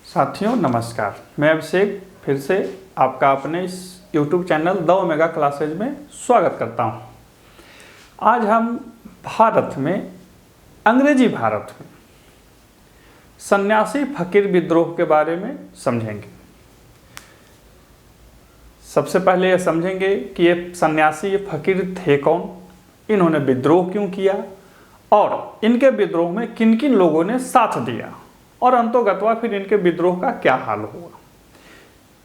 साथियों नमस्कार, मैं अभिषेक फिर से आपका अपने इस YouTube channel the omega classes में स्वागत करता हूं। आज हम भारत में, अंग्रेजी भारत में सन्यासी फकीर विद्रोह के बारे में समझेंगे। सबसे पहले ये समझेंगे कि ये सन्यासी, ये फकीर थे कौन, इन्होंने विद्रोह क्यों किया और इनके विद्रोह में किन किन लोगों ने साथ दिया और अंतोगत्वा फिर इनके विद्रोह का क्या हाल हुआ।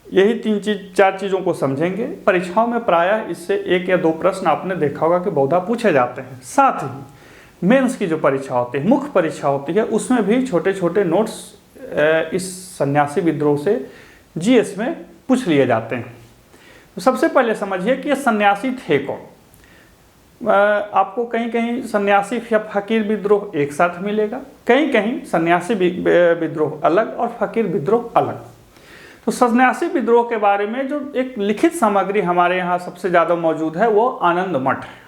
यही चार चीज़ों को समझेंगे। परीक्षाओं में प्रायः इससे एक या दो प्रश्न आपने देखा होगा कि बहुधा पूछे जाते हैं। साथ ही मेंस की जो परीक्षा होती है, मुख्य परीक्षा होती है, उसमें भी छोटे छोटे नोट्स इस सन्यासी विद्रोह से जीएस में पूछ लिए जाते हैं। तो सबसे पहले समझिए कि ये सन्यासी थे कौन। आपको कहीं कहीं सन्यासी या फकीर विद्रोह एक साथ मिलेगा, कहीं कहीं सन्यासी विद्रोह अलग और फकीर विद्रोह अलग। तो सन्यासी विद्रोह के बारे में जो एक लिखित सामग्री हमारे यहाँ सबसे ज़्यादा मौजूद है वो आनंद मठ है।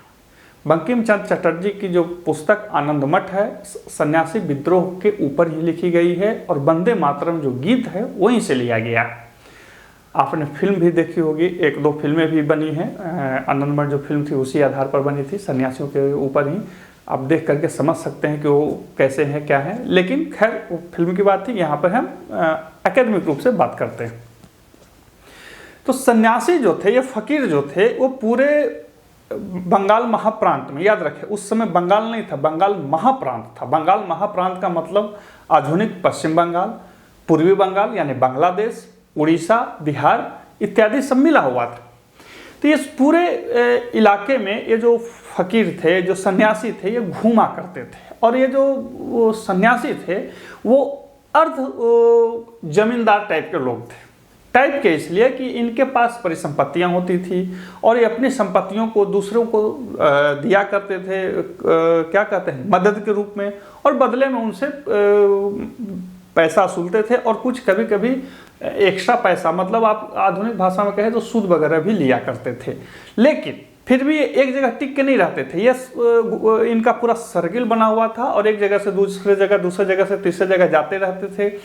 बंकिम चंद्र चटर्जी की जो पुस्तक आनंद मठ है, सन्यासी विद्रोह के ऊपर ही लिखी गई है और वंदे मातरम जो गीत है वहीं से लिया गया है। आपने फिल्म भी देखी होगी, एक दो फिल्में भी बनी हैं। आनंद मठ जो फिल्म थी उसी आधार पर बनी थी, सन्यासियों के ऊपर ही। आप देख करके समझ सकते हैं कि वो कैसे हैं, क्या है। लेकिन खैर वो फिल्म की बात थी, यहाँ पर हम एकेडमिक रूप से बात करते हैं। तो सन्यासी जो थे, ये फकीर जो थे, वो पूरे बंगाल महाप्रांत में, याद रखें उस समय बंगाल नहीं था, बंगाल महाप्रांत था। बंगाल महाप्रांत का मतलब आधुनिक पश्चिम बंगाल, पूर्वी बंगाल यानी बांग्लादेश, उड़ीसा, बिहार इत्यादि सब मिला हुआ था। तो ये पूरे इलाके में ये जो फकीर थे, जो सन्यासी थे, ये घूमा करते थे। और ये जो सन्यासी थे वो अर्ध जमींदार टाइप के लोग थे। टाइप के इसलिए कि इनके पास परिसंपत्तियां होती थी और ये अपनी संपत्तियों को दूसरों को दिया करते थे, क्या कहते हैं, मदद के रूप में, और बदले में उनसे पैसा वसूलते थे और कुछ कभी कभी एक्स्ट्रा पैसा, मतलब आप आधुनिक भाषा में कहें तो सूद वगैरह भी लिया करते थे। लेकिन फिर भी एक जगह टिक के नहीं रहते थे। ये इनका पूरा सर्किल बना हुआ था और एक जगह से दूसरे जगह से तीसरे जगह जाते रहते थे।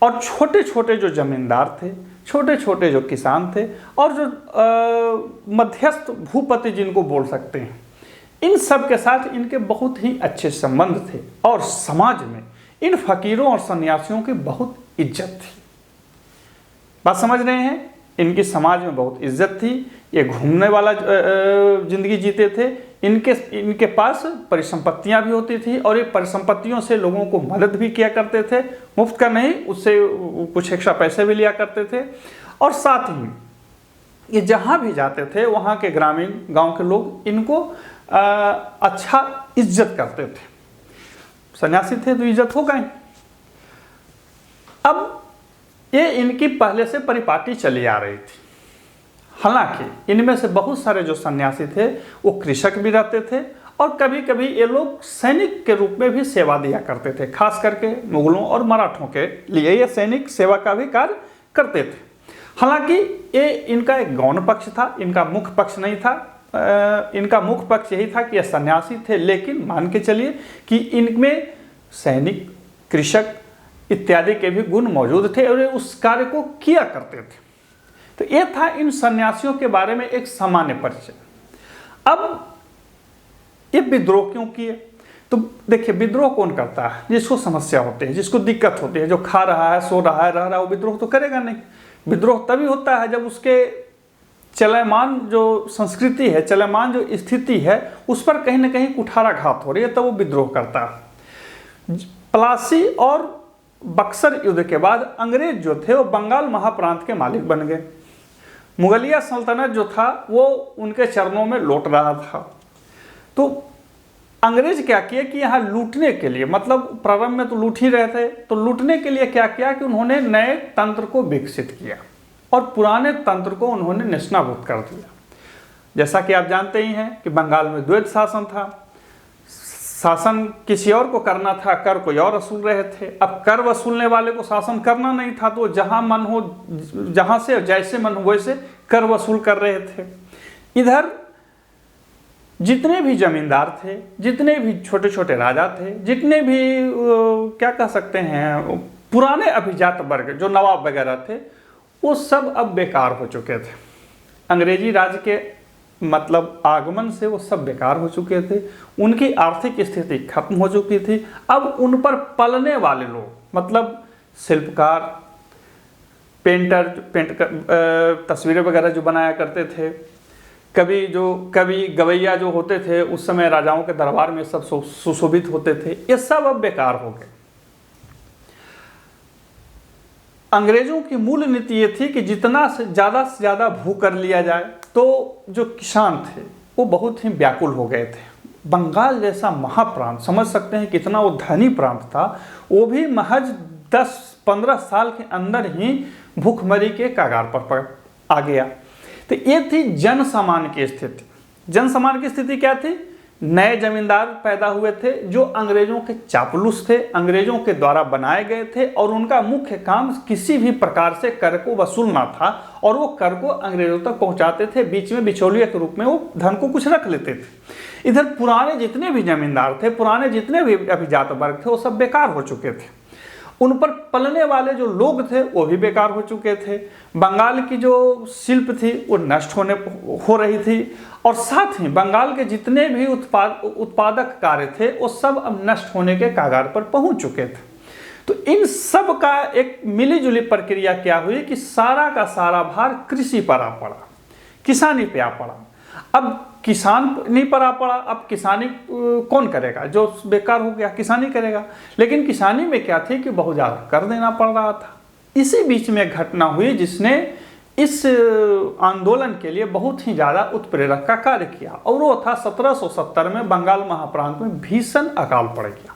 और छोटे छोटे जो जमींदार थे, छोटे छोटे जो किसान थे और जो मध्यस्थ भूपति जिनको बोल सकते हैं, इन सब के साथ इनके बहुत ही अच्छे संबंध थे और समाज में इन फकीरों और सन्यासियों की बहुत इज्जत थी। बात समझ रहे हैं? इनकी समाज में बहुत इज्जत थी। ये घूमने वाला जिंदगी जीते थे। इनके पास परिसंपत्तियां भी होती थी और ये परिसंपत्तियों से लोगों को मदद भी किया करते थे, मुफ्त का नहीं, उससे कुछ एक्स्ट्रा पैसे भी लिया करते थे। और साथ ही ये जहां भी जाते थे वहां के ग्रामीण गांव के लोग इनको अच्छा इज्जत करते थे। सन्यासी थे तो इज्जत हो गई। अब ये इनकी पहले से परिपाटी चली आ रही थी। हालांकि इनमें से बहुत सारे जो सन्यासी थे वो कृषक भी रहते थे और कभी कभी ये लोग सैनिक के रूप में भी सेवा दिया करते थे। खास करके मुगलों और मराठों के लिए ये सैनिक सेवा का भी कार्य करते थे। हालांकि ये इनका एक गौण पक्ष था, इनका मुख्य पक्ष नहीं था। इनका मुख्य पक्ष यही था कि ये सन्यासी थे, लेकिन मान के चलिए कि इनमें सैनिक, कृषक इत्यादि के भी गुण मौजूद थे और उस कार्य को किया करते थे। तो यह था इन सन्यासियों के बारे में एक सामान्य परिचय। अब ये विद्रोह क्यों किए? तो देखिए, विद्रोह कौन करता है? जिसको समस्या होती है, जिसको दिक्कत होती है, जो खा रहा है, सो रहा है, रह रहा है, वो विद्रोह तो करेगा नहीं। विद्रोह तभी होता है जब उसके चलमान जो संस्कृति है, चलमान जो स्थिति है, उस पर कहीं ना कहीं कुठाराघात हो रही है, तब वो विद्रोह करता है। प्लासी और बक्सर युद्ध के बाद अंग्रेज जो थे वो बंगाल महाप्रांत के मालिक बन गए। मुगलिया सल्तनत जो था वो उनके चरणों में लौट रहा था। तो अंग्रेज क्या किए कि यहाँ लूटने के लिए, मतलब प्रारंभ में तो लूट ही रहे थे, तो लूटने के लिए क्या किया कि उन्होंने नए तंत्र को विकसित किया और पुराने तंत्र को उन्होंने नेस्तनाबूद कर दिया। जैसा कि आप जानते ही हैं कि बंगाल में द्वैध शासन था। शासन किसी और को करना था, कर कोई और वसूल रहे थे। अब कर वसूलने वाले को शासन करना नहीं था, तो जहां मन हो, जहां से जैसे मन हो वैसे कर वसूल कर रहे थे। इधर जितने भी जमींदार थे, जितने भी छोटे छोटे राजा थे, जितने भी क्या कह सकते हैं पुराने अभिजात वर्ग जो नवाब वगैरह थे वो सब अब बेकार हो चुके थे। अंग्रेजी राज के मतलब आगमन से वो सब बेकार हो चुके थे, उनकी आर्थिक स्थिति खत्म हो चुकी थी। अब उन पर पलने वाले लोग मतलब शिल्पकार, पेंटर, तस्वीरें वगैरह जो बनाया करते थे, कवि गवैया जो होते थे उस समय राजाओं के दरबार में सब सुशोभित होते थे, ये सब अब बेकार हो गए। अंग्रेजों की मूल नीति ये थी कि जितना से ज़्यादा भू कर लिया जाए। तो जो किसान थे वो बहुत ही व्याकुल हो गए थे। बंगाल जैसा महाप्रांत, समझ सकते हैं कितना वो धनी प्रांत था, वो भी महज 10-15 साल के अंदर ही भूखमरी के कगार पर आ गया। तो ये थी जन सामान्य की स्थिति। जन सामान्य की स्थिति क्या थी? नए जमींदार पैदा हुए थे जो अंग्रेजों के चापलूस थे, अंग्रेजों के द्वारा बनाए गए थे और उनका मुख्य काम किसी भी प्रकार से कर को वसूलना था और वो कर को अंग्रेजों तक पहुंचाते थे। बीच में बिचौलिया के रूप में वो धन को कुछ रख लेते थे। इधर पुराने जितने भी जमींदार थे, पुराने जितने भी अभिजात वर्ग थे, वो सब बेकार हो चुके थे। उन पर पलने वाले जो लोग थे वो भी बेकार हो चुके थे। बंगाल की जो शिल्प थी वो नष्ट हो रही थी और साथ ही बंगाल के जितने भी उत्पादक कार्य थे वो सब अब नष्ट होने के कगार पर पहुंच चुके थे। तो इन सब का एक मिलीजुली प्रक्रिया क्या हुई कि सारा का सारा भार कृषि पर आ पड़ा, किसानी पे आ पड़ा। अब किसान नहीं पर आ पड़ा, अब किसानी कौन करेगा? जो बेकार हो गया किसानी करेगा। लेकिन किसानी में क्या थी कि बहुत ज़्यादा कर देना पड़ रहा था। इसी बीच में घटना हुई जिसने इस आंदोलन के लिए बहुत ही ज़्यादा उत्प्रेरक का कार्य किया और वो था 1770 में बंगाल महाप्रांत में भीषण अकाल पड़ गया।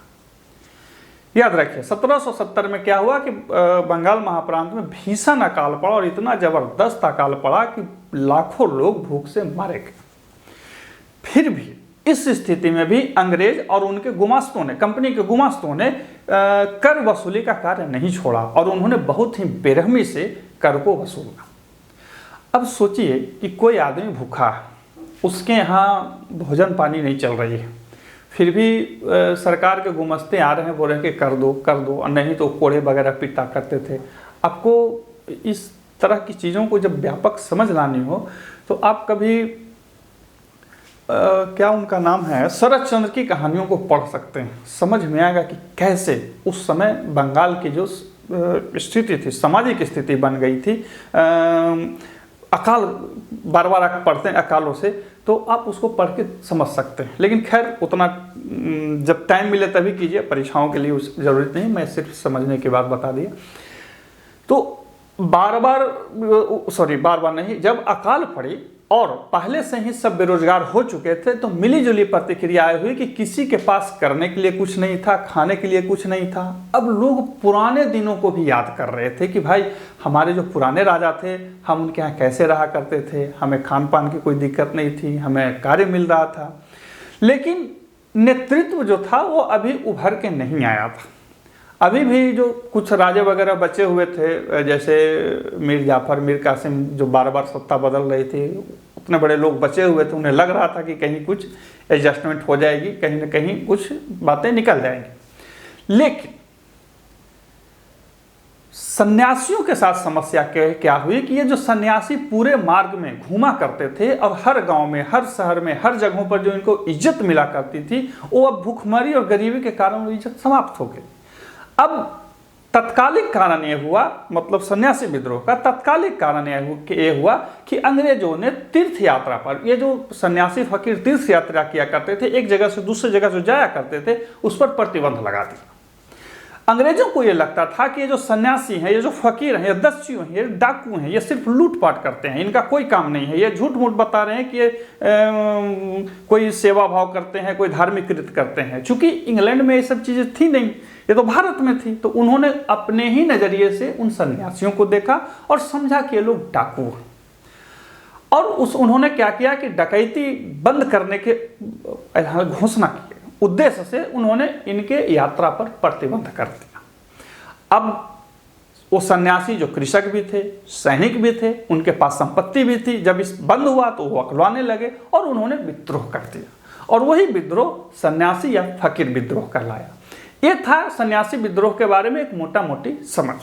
याद रखिए 1770 में क्या हुआ कि बंगाल महाप्रांत में भीषण अकाल पड़ा और इतना जबरदस्त अकाल पड़ा कि लाखों लोग भूख से मारे गए। फिर भी इस स्थिति में भी अंग्रेज और उनके गुमास्तों ने, कंपनी के गुमास्तों ने कर वसूली का कार्य नहीं छोड़ा और उन्होंने बहुत ही बेरहमी से कर को वसूला। अब सोचिए कि कोई आदमी भूखा है, उसके यहाँ भोजन पानी नहीं चल रही है, फिर भी सरकार के गुमस्ते आ रहे हैं, बोल रहे हैं कि कर दो और नहीं तो कोड़े वगैरह पिटा करते थे। आपको इस तरह की चीज़ों को जब व्यापक समझ लानी हो तो आप कभी क्या उनका नाम है, शरद चंद्र की कहानियों को पढ़ सकते हैं। समझ में आएगा कि कैसे उस समय बंगाल की जो स्थिति थी, सामाजिक स्थिति बन गई थी। अकाल बार बार पढ़ते हैं अकालों से, तो आप उसको पढ़ के समझ सकते हैं। लेकिन खैर उतना जब टाइम मिले तभी कीजिए, परीक्षाओं के लिए उस ज़रूरत नहीं, मैं सिर्फ समझने की बात बता दिया। तो बार बार नहीं, जब अकाल पड़ी और पहले से ही सब बेरोजगार हो चुके थे तो मिलीजुली प्रतिक्रियाएं हुई कि किसी के पास करने के लिए कुछ नहीं था, खाने के लिए कुछ नहीं था। अब लोग पुराने दिनों को भी याद कर रहे थे कि भाई हमारे जो पुराने राजा थे, हम उनके यहाँ कैसे रहा करते थे, हमें खान पान की कोई दिक्कत नहीं थी, हमें कार्य मिल रहा था। लेकिन नेतृत्व जो था वो अभी उभर के नहीं आया था। अभी भी जो कुछ राजे वगैरह बचे हुए थे, जैसे मीर जाफर, मीर कासिम, जो बार बार सत्ता बदल रही थी, उतने बड़े लोग बचे हुए थे। उन्हें लग रहा था कि कहीं कुछ एडजस्टमेंट हो जाएगी, कहीं ना कहीं कुछ बातें निकल जाएंगी। लेकिन सन्यासियों के साथ समस्या क्या हुई कि ये जो सन्यासी पूरे मार्ग में घूमा करते थे और हर गांव में, हर शहर में, हर जगहों पर जो इनको इज्जत मिला करती थी, वो अब भूखमरी और गरीबी के कारण वो इज्जत समाप्त हो गई। अब तत्कालिक कारण ये हुआ, मतलब सन्यासी विद्रोह का तत्कालिक कारण ये हुआ कि अंग्रेजों ने तीर्थ यात्रा पर, ये जो सन्यासी फकीर तीर्थ यात्रा किया करते थे, एक जगह से दूसरी जगह जो जाया करते थे, उस पर प्रतिबंध लगा दिया। अंग्रेजों को ये लगता था कि ये जो सन्यासी हैं, ये जो फकीर हैं, ये दस्यु हैं, ये डाकू हैं, ये सिर्फ लूटपाट करते हैं, इनका कोई काम नहीं है, ये झूठ मूठ बता रहे हैं कि ये कोई सेवा भाव करते हैं, कोई धार्मिक कृत्य करते हैं। चूंकि इंग्लैंड में ये सब चीज़ें थी नहीं, ये तो भारत में थी, तो उन्होंने अपने ही नज़रिए से उन सन्यासियों को देखा और समझा कि ये लोग डाकू हैं। और उन्होंने क्या किया कि डकैती बंद करने के घोषणा की उद्देश्य से उन्होंने इनके यात्रा पर प्रतिबंध कर दिया। अब वो सन्यासी जो कृषक भी थे, सैनिक भी थे, उनके पास संपत्ति भी थी, जब इस बंद हुआ तो वो अकलवाने लगे और उन्होंने विद्रोह कर दिया। और वही विद्रोह सन्यासी या फकीर विद्रोह कहलाया। ये था सन्यासी विद्रोह के बारे में एक मोटा मोटी समझ।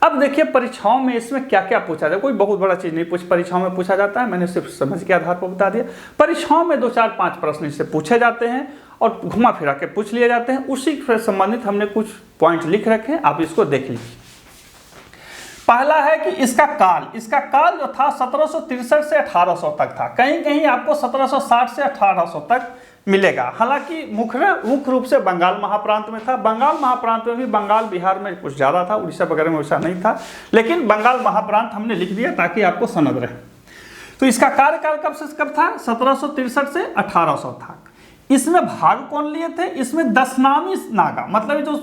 अब देखिए परीक्षाओं में इसमें क्या क्या पूछा जाए, कोई बहुत बड़ा चीज नहीं परीक्षाओं में पूछा जाता है, मैंने सिर्फ समझ के आधार पर बता दिया। परीक्षाओं में 2 4 5 प्रश्न इससे पूछे जाते हैं और घुमा फिरा के पूछ लिए जाते हैं। उसी से संबंधित हमने कुछ पॉइंट लिख रखे हैं, आप इसको देख लीजिए। पहला है कि इसका काल जो था 1763 से 1800 तक था। कहीं कहीं आपको 1760 से 1800 तक मिलेगा। हालांकि मुख्य रूप से बंगाल महाप्रांत में था। बंगाल महाप्रांत में भी बंगाल बिहार में कुछ ज़्यादा था, उड़ीसा वगैरह में वैसा नहीं था, लेकिन बंगाल महाप्रांत हमने लिख दिया ताकि आपको समझ रहे। तो इसका कार्यकाल कब से कब था? 1763 से 1800 था। इसमें भाग कौन लिए थे? इसमें 10 नामी नागा, मतलब जो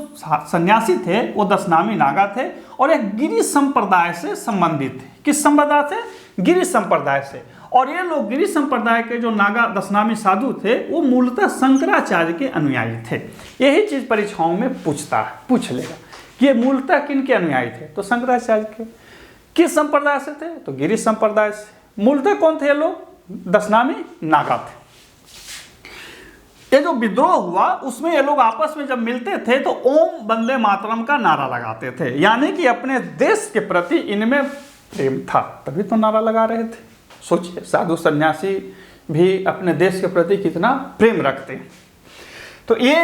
सन्यासी थे वो 10 नामी नागा थे और एक गिरि संप्रदाय से संबंधित थे। किस संप्रदाय से? गिरि संप्रदाय से। और ये लोग गिरि संप्रदाय के जो नागा 10 नामी साधु थे वो मूलतः शंकराचार्य के अनुयायी थे। यही चीज परीक्षाओं में पूछ लेगा कि ये मूलतः किन के अनुयायी थे? तो शंकराचार्य के। किस संप्रदाय से थे? तो गिरि संप्रदाय से। मूलतः कौन थे ये लोग? 10 नामी नागा थे। ये जो विद्रोह हुआ उसमें ये लोग आपस में जब मिलते थे तो ओम वंदे मातरम का नारा लगाते थे, यानी कि अपने देश के प्रति इनमें प्रेम था, तभी तो नारा लगा रहे थे। सोचिए साधु सन्यासी भी अपने देश के प्रति कितना प्रेम रखते हैं। तो ये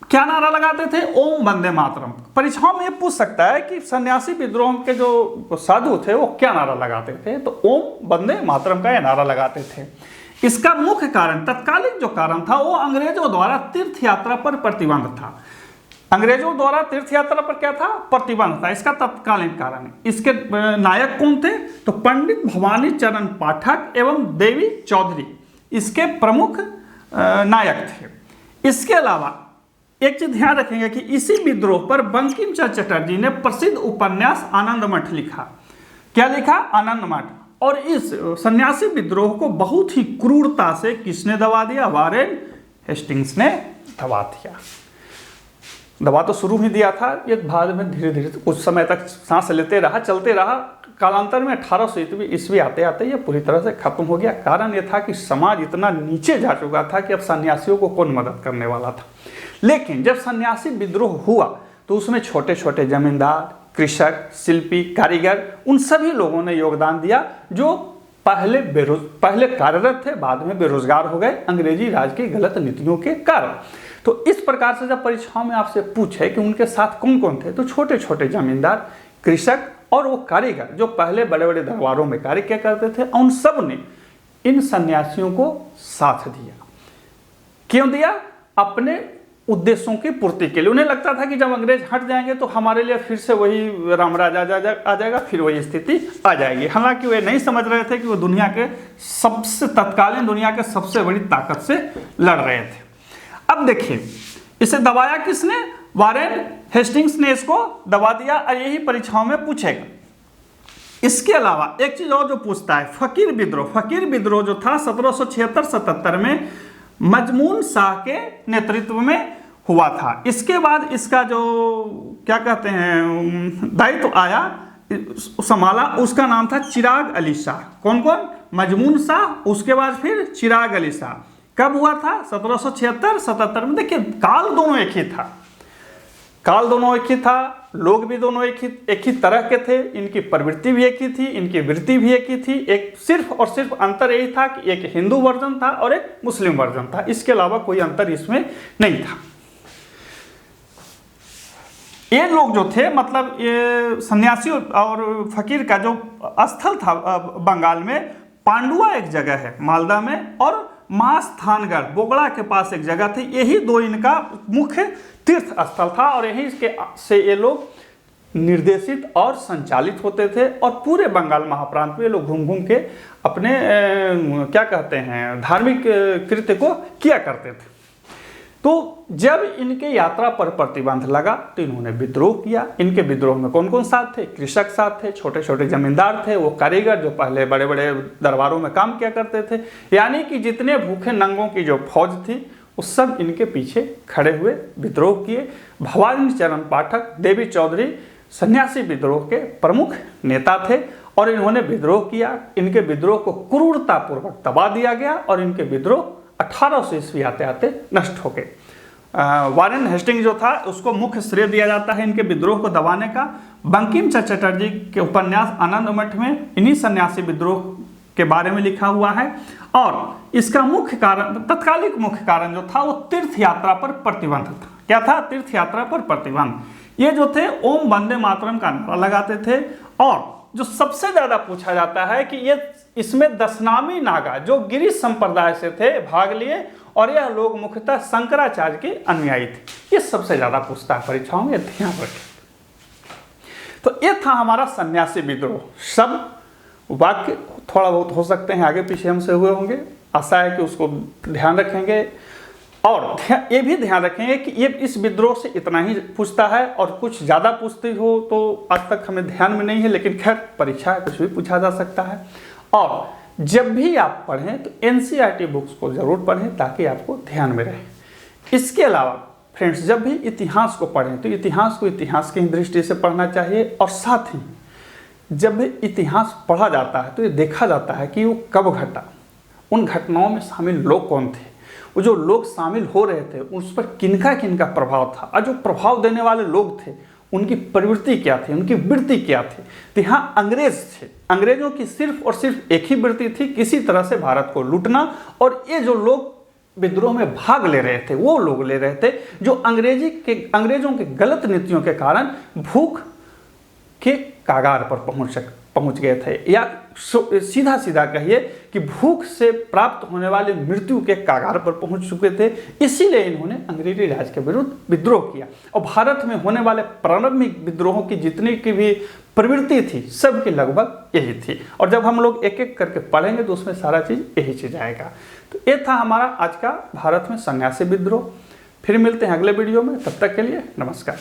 क्या नारा लगाते थे? ओम वंदे मातरम। परीक्षाओं में ये पूछ सकता है कि सन्यासी विद्रोह के जो साधु थे वो क्या नारा लगाते थे? तो ओम वंदे मातरम का ये नारा लगाते थे। इसका मुख्य कारण, तत्कालिक जो कारण था, वो अंग्रेजों द्वारा तीर्थ यात्रा पर प्रतिबंध था। अंग्रेजों द्वारा तीर्थ यात्रा पर क्या था? प्रतिबंध था। इसका तत्कालीन कारण है। इसके नायक कौन थे? तो पंडित भवानी चरण पाठक एवं देवी चौधरी इसके प्रमुख नायक थे। इसके अलावा एक चीज ध्यान रखेंगे कि इसी विद्रोह पर बंकिम चंद्र चटर्जी ने प्रसिद्ध उपन्यास आनंद मठ लिखा। क्या लिखा? आनंद मठ। और इस सन्यासी विद्रोह को बहुत ही क्रूरता से किसने दबा दिया? वारेन हेस्टिंग्स ने दबा दिया। दबा तो शुरू ही दिया था, ये बाद में धीरे धीरे कुछ समय तक सांस लेते रहा, चलते रहा। कालांतर में 1800 ईस्वी आते आते ये पूरी तरह से खत्म हो गया। कारण ये था कि समाज इतना नीचे जा चुका था कि अब सन्यासियों को कौन मदद करने वाला था। लेकिन जब सन्यासी विद्रोह हुआ तो उसमें छोटे छोटे जमींदार, कृषक, शिल्पी, कारीगर, उन सभी लोगों ने योगदान दिया जो पहले कार्यरत थे, बाद में बेरोजगार हो गए अंग्रेजी राज की गलत नीतियों के कारण। तो इस प्रकार से जब परीक्षाओं में आपसे पूछे कि उनके साथ कौन कौन थे, तो छोटे छोटे जमींदार, कृषक और वो कारीगर जो पहले बड़े बड़े दरबारों में कार्य किया करते थे, उन सब ने इन सन्यासियों को साथ दिया। क्यों दिया? अपने उद्देश्यों की पूर्ति के लिए। उन्हें लगता था कि जब अंग्रेज हट जाएंगे तो हमारे लिए फिर से वही रामराज आ जाएगा, फिर वही स्थिति आ जाएगी। हालांकि वे नहीं समझ रहे थे कि वो दुनिया के तत्कालीन दुनिया के सबसे बड़ी ताकत से लड़ रहे थे। अब देखिए इसे दबाया किसने? वारेन हेस्टिंग्स ने इसको दबा दिया और यही परीक्षाओं में पूछेगा। इसके अलावा एक चीज और जो पूछता है, फकीर विद्रोह जो था 1776-77 में मजमून शाह के नेतृत्व में हुआ था। इसके बाद इसका जो क्या कहते हैं दायित्व आया संभाला, उसका नाम था चिराग अली शाह। कौन कौन? मजमून शाह, उसके बाद फिर चिराग अली शाह। कब हुआ था? 1776-77 में। देखिए काल दोनों एक ही था, लोग भी दोनों एक ही तरह के थे, इनकी प्रवृत्ति भी एक ही थी, इनकी वृत्ति भी एक ही थी। एक सिर्फ और सिर्फ अंतर यही था कि एक हिंदू वर्जन था और एक मुस्लिम वर्जन था, इसके अलावा कोई अंतर इसमें नहीं था। ये लोग जो थे, मतलब ये सन्यासी और फकीर का जो स्थल था बंगाल में, पांडुआ एक जगह है मालदा में, और मास्थानगढ़ बोगड़ा के पास एक जगह थी। यही दो इनका मुख्य तीर्थ स्थल था और यही से ये लोग निर्देशित और संचालित होते थे। और पूरे बंगाल महाप्रांत में ये लोग घूम घूम के अपने क्या कहते हैं धार्मिक कृत्य को किया करते थे। तो जब इनके यात्रा पर प्रतिबंध लगा तो इन्होंने विद्रोह किया। इनके विद्रोह में कौन कौन साथ थे? कृषक साथ थे, छोटे छोटे जमींदार थे, वो कारीगर जो पहले बड़े बड़े दरबारों में काम किया करते थे। यानी कि जितने भूखे नंगों की जो फौज थी वो सब इनके पीछे खड़े हुए विद्रोह किए। भवानी चरण पाठक, देवी चौधरी सन्यासी विद्रोह के प्रमुख नेता थे और इन्होंने विद्रोह किया। इनके विद्रोह को क्रूरतापूर्वक दबा दिया गया और इनके विद्रोह 1800 ईस्वी आते आते नष्ट हो गए। वारेन हेस्टिंग जो था उसको मुख्य श्रेय दिया जाता है इनके विद्रोह को दबाने का। बंकिम चंद्र चटर्जी के उपन्यास आनंद मठ में इन्हीं सन्यासी विद्रोह के बारे में लिखा हुआ है। और इसका मुख्य कारण, तत्कालिक मुख्य कारण जो था वो तीर्थ यात्रा पर प्रतिबंध था। क्या था? तीर्थ यात्रा पर प्रतिबंध। ये जो थे ओम वंदे मातरम का नारा लगाते थे। और जो सबसे ज्यादा पूछा जाता है कि ये इसमें दशनामी नागा जो गिरी संप्रदाय से थे भाग लिए, और यह लोग मुख्यतः शंकराचार्य के अनुयायी थे। ये सबसे ज्यादा पूछता है परीक्षाओं में, ध्यान रखें। तो ये था हमारा सन्यासी विद्रोह। सब वाक्य थोड़ा बहुत हो सकते हैं आगे पीछे हमसे हुए होंगे, आशा है कि उसको ध्यान रखेंगे। और ये भी ध्यान रखेंगे कि ये इस विद्रोह से इतना ही पूछता है, और कुछ ज़्यादा पूछती हो तो आज तक हमें ध्यान में नहीं है, लेकिन खैर परीक्षा कुछ भी पूछा जा सकता है। और जब भी आप पढ़ें तो NCERT बुक्स को ज़रूर पढ़ें ताकि आपको ध्यान में रहे। इसके अलावा फ्रेंड्स, जब भी इतिहास को पढ़ें तो इतिहास को इतिहास की दृष्टि से पढ़ना चाहिए। और साथ ही जब भी इतिहास पढ़ा जाता है तो ये देखा जाता है कि वो कब घटा, उन घटनाओं में शामिल लोग कौन थे, वो जो लोग शामिल हो रहे थे उस पर किनका किनका प्रभाव था, और जो प्रभाव देने वाले लोग थे उनकी प्रवृत्ति क्या थी, उनकी वृत्ति क्या थी। तो यहाँ अंग्रेज थे, अंग्रेजों की सिर्फ और सिर्फ एक ही वृत्ति थी, किसी तरह से भारत को लूटना। और ये जो लोग विद्रोह में भाग ले रहे थे वो लोग ले रहे थे जो अंग्रेजों के गलत नीतियों के कारण भूख के कागार पर पहुंच गए थे, या सीधा सीधा कहिए कि भूख से प्राप्त होने वाली मृत्यु के कागार पर पहुंच चुके थे। इसीलिए इन्होंने अंग्रेजी राज के विरुद्ध विद्रोह किया। और भारत में होने वाले प्रारंभिक विद्रोहों की जितनी की भी प्रवृत्ति थी सबकी लगभग यही थी। और जब हम लोग एक एक करके पढ़ेंगे तो उसमें सारा चीज़ यही चीज़ आएगा। तो ये था हमारा आज का भारत में सन्यासी विद्रोह। फिर मिलते हैं अगले वीडियो में, तब तक के लिए नमस्कार।